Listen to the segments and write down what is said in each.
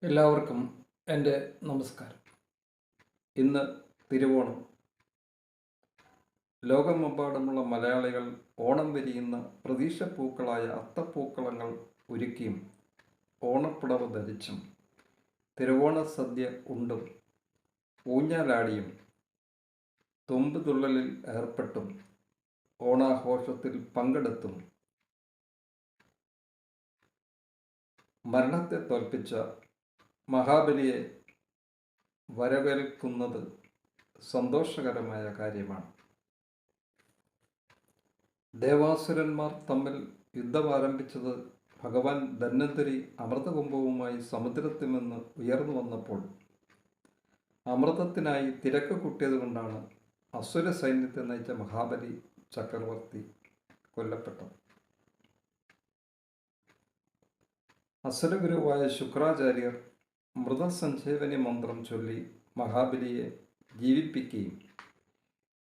എല്ലാവർക്കും എൻ്റെ നമസ്കാരം. ഇന്ന് തിരുവോണം. ലോകമെമ്പാടുമുള്ള മലയാളികൾ ഓണം വിരിയുന്ന പ്രതീക്ഷപ്പൂക്കളായ അത്തപ്പൂക്കളങ്ങൾ ഒരുക്കിയും ഓണപ്പുടവ ധരിച്ചും തിരുവോണ സദ്യ ഉണ്ടും ഊഞ്ഞാലാടിയും തുമ്പുതുള്ളലിൽ ഏർപ്പെട്ടും ഓണാഘോഷത്തിൽ പങ്കെടുത്തും മരണത്തെ തോൽപ്പിച്ച മഹാബലിയെ വരവേൽക്കുന്നത് സന്തോഷകരമായ കാര്യമാണ്. ദേവാസുരന്മാർ തമ്മിൽ യുദ്ധം ആരംഭിച്ചത് ഭഗവാൻ ധന്വന്തരി അമൃതകുംഭവുമായി സമുദ്രത്തിൽ നിന്ന് ഉയർന്നു വന്നപ്പോൾ അമൃതത്തിനായി തിരക്ക് കൂട്ടിയതുകൊണ്ടാണ് അസുര സൈന്യത്തെ നയിച്ച മഹാബലി ചക്രവർത്തി കൊല്ലപ്പെട്ടത്. അസുരഗുരുവായ ശുക്രാചാര്യർ മൃതസഞ്ജീവനി മന്ത്രം ചൊല്ലി മഹാബലിയെ ജീവിപ്പിക്കുകയും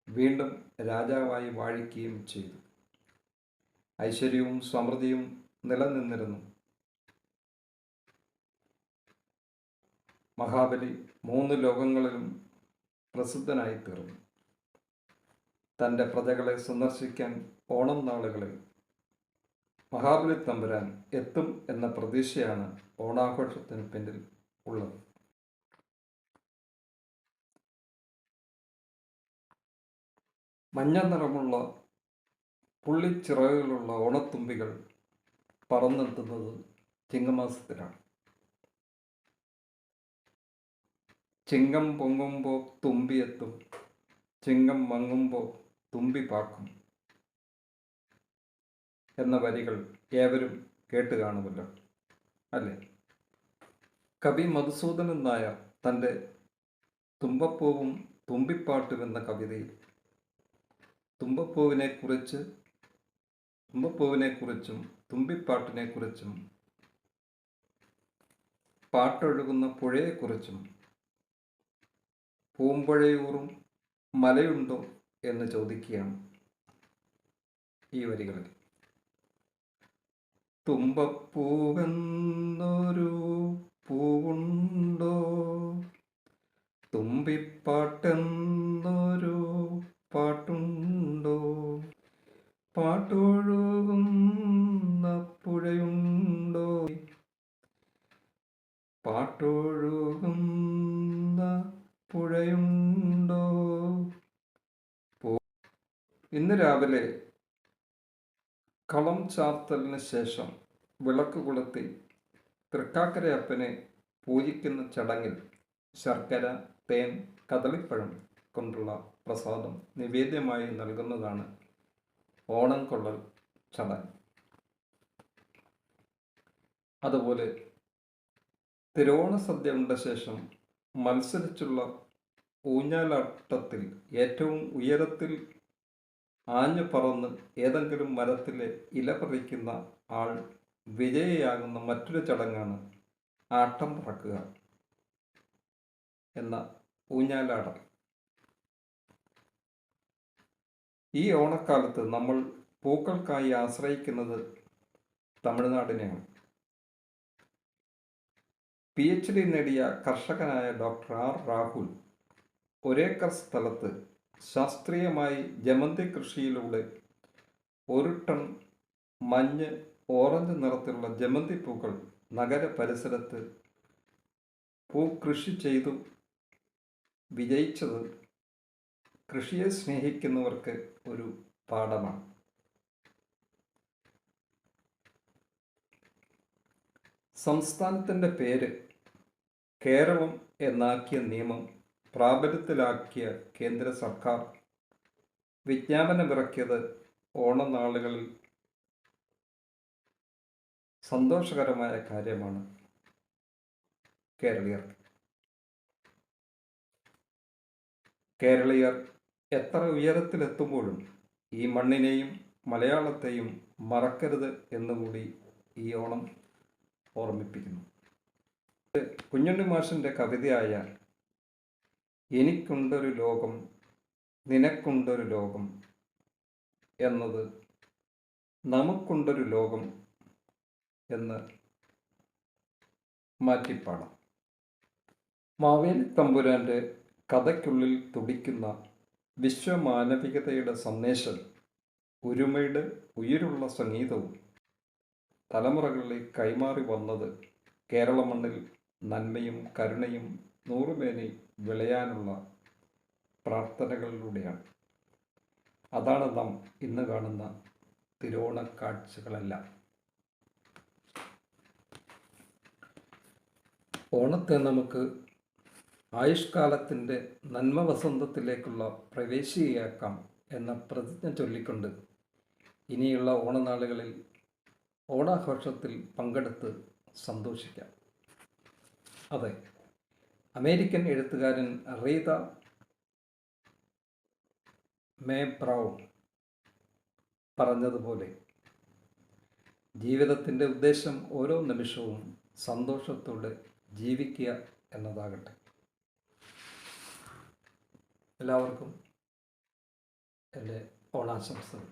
വീണ്ടും രാജാവായി വാഴിക്കുകയും ചെയ്തു. ഐശ്വര്യവും സമൃദ്ധിയും നിലനിന്നിരുന്നു. മഹാബലി 3 ലോകങ്ങളിലും പ്രസിദ്ധനായി തീർന്നു. തൻ്റെ പ്രജകളെ സന്ദർശിക്കാൻ ഓണം നാളുകളിൽ മഹാബലി തമ്പുരാൻ എത്തും എന്ന പ്രതീക്ഷയാണ് ഓണാഘോഷത്തിന് പിന്നിൽ ഉള്ളത്. മഞ്ഞ നിറമുള്ള പുള്ളിച്ചിറകുകളുള്ള ഓണത്തുമ്പികൾ പറന്നെത്തുന്നത് ചിങ്ങമാസത്തിലാണ്. ചിങ്ങം പൊങ്ങുമ്പോൾ തുമ്പിയെത്തും, ചിങ്ങം മങ്ങുമ്പോൾ തുമ്പി പാക്കും എന്ന വരികൾ ഏവരും കേട്ട് കാണുമല്ലോ, അല്ലേ? കവി മധുസൂദനൻ നായർ തൻ്റെ തുമ്പപ്പൂവും തുമ്പിപ്പാട്ടും എന്ന കവിതയിൽ തുമ്പപ്പൂവിനെക്കുറിച്ചും തുമ്പിപ്പാട്ടിനെക്കുറിച്ചും പാട്ടൊഴുകുന്ന പുഴയെക്കുറിച്ചും പൂമ്പുഴയൂറും മലയുണ്ടോ എന്ന് ചോദിക്കുകയാണ് ഈ വരികളിൽ. തുമ്പപ്പൂവെന്നൊരു പൂവുണ്ടോ, തുമ്പിപ്പാട്ടെന്നൊരു പാട്ടുണ്ടോ, പാട്ടൊഴുകുന്ന പുഴയുണ്ടോ, പാട്ടൊഴുകുന്ന പുഴയുണ്ടോ. ഇന്ന് രാവിലെ കളം ചാർത്തലിന് ശേഷം വിളക്ക് കൊളുത്തി തൃക്കാക്കരയപ്പനെ പൂജിക്കുന്ന ചടങ്ങിൽ ശർക്കര, തേൻ, കദളിപ്പഴം കൊണ്ടുള്ള പ്രസാദം നിവേദ്യമായി നൽകുന്നതാണ് ഓണം കൊള്ളൽ ചടങ്ങ്. അതുപോലെ തിരുവോണ സദ്യ ഉണ്ട ശേഷം മത്സരിച്ചുള്ള ഊഞ്ഞാലാട്ടത്തിൽ ഏറ്റവും ഉയരത്തിൽ ആഞ്ഞു പറന്ന് ഏതെങ്കിലും മരത്തിലെ ഇല പറിക്കുന്ന ആൾ വിജയിയാകുന്ന മറ്റൊരു ചടങ്ങാണ് ആട്ടം പറക്കുക എന്ന ഊഞ്ഞാലാടൽ. ഈ ഓണക്കാലത്ത് നമ്മൾ പൂക്കൾക്കായി ആശ്രയിക്കുന്നത് തമിഴ്നാടിനെയാണ്. PhD നേടിയ കർഷകനായ ഡോക്ടർ ആർ രാഹുൽ ഒരേക്കർ സ്ഥലത്ത് ശാസ്ത്രീയമായി ജമന്തി കൃഷിയിലൂടെ 1 ടൺ മഞ്ഞ് ഓറഞ്ച് നിറത്തിലുള്ള ജമന്തി പൂക്കൾ നഗര പരിസരത്ത് കൃഷി ചെയ്തു വിജയിച്ചത് കൃഷിയെ സ്നേഹിക്കുന്നവർക്ക് ഒരു പാഠമാണ്. സംസ്ഥാനത്തിൻ്റെ പേര് കേരളം എന്നാക്കിയ നിയമം പ്രാബല്യത്തിലാക്കിയ കേന്ദ്ര സർക്കാർ വിജ്ഞാപനമിറക്കിയത് ഓണനാളുകളിൽ സന്തോഷകരമായ കാര്യമാണ്. കേരളീയർ എത്ര ഉയരത്തിലെത്തുമ്പോഴും ഈ മണ്ണിനെയും മലയാളത്തെയും മറക്കരുത് എന്നുകൂടി ഈ ഓണം ഓർമ്മിപ്പിക്കുന്നു. കുഞ്ഞുണ്ണി മാഷിൻ്റെ കവിതയായ എനിക്കുണ്ടൊരു ലോകം നിനക്കുണ്ടൊരു ലോകം എന്നത് നമുക്കുണ്ടൊരു ലോകം എന്ന് മാറ്റിപ്പാടാം. മാവേലി തമ്പുരാൻ്റെ കഥയ്ക്കുള്ളിൽ തുടിക്കുന്ന വിശ്വമാനവികതയുടെ സന്ദേശം ഒരുമയുടെ ഉயிருള്ള സംഗീതവും തലമുറകളിൽ കൈമാറി വന്നത് കേരള മണ്ണിൽ നന്മയും കരുണയും നൂറുമേനി വിളയാനുള്ള പ്രാർത്ഥനകളിലൂടെയാണ്. അതാണ് നാം ഇന്ന് കാണുന്ന തിരുവോണക്കാഴ്ചകളെല്ലാം. ഓണത്തെ നമുക്ക് ആയുഷ്കാലത്തിൻ്റെ നന്മ വസന്തത്തിലേക്കുള്ള പ്രവേശികയാക്കാം എന്ന പ്രതിജ്ഞ ചൊല്ലിക്കൊണ്ട് ഇനിയുള്ള ഓണനാളുകളിൽ ഓണാഘോഷത്തിൽ പങ്കെടുത്ത് സന്തോഷിക്കാം. അതെ, അമേരിക്കൻ എഴുത്തുകാരൻ റീത മേ ബ്രൗൺ പറഞ്ഞതുപോലെ ജീവിതത്തിൻ്റെ ഉദ്ദേശം ഓരോ നിമിഷവും സന്തോഷത്തോടെ ജീവിക്കുക എന്നതാകട്ടെ. എല്ലാവർക്കും എൻ്റെ ഓണാശംസകൾ.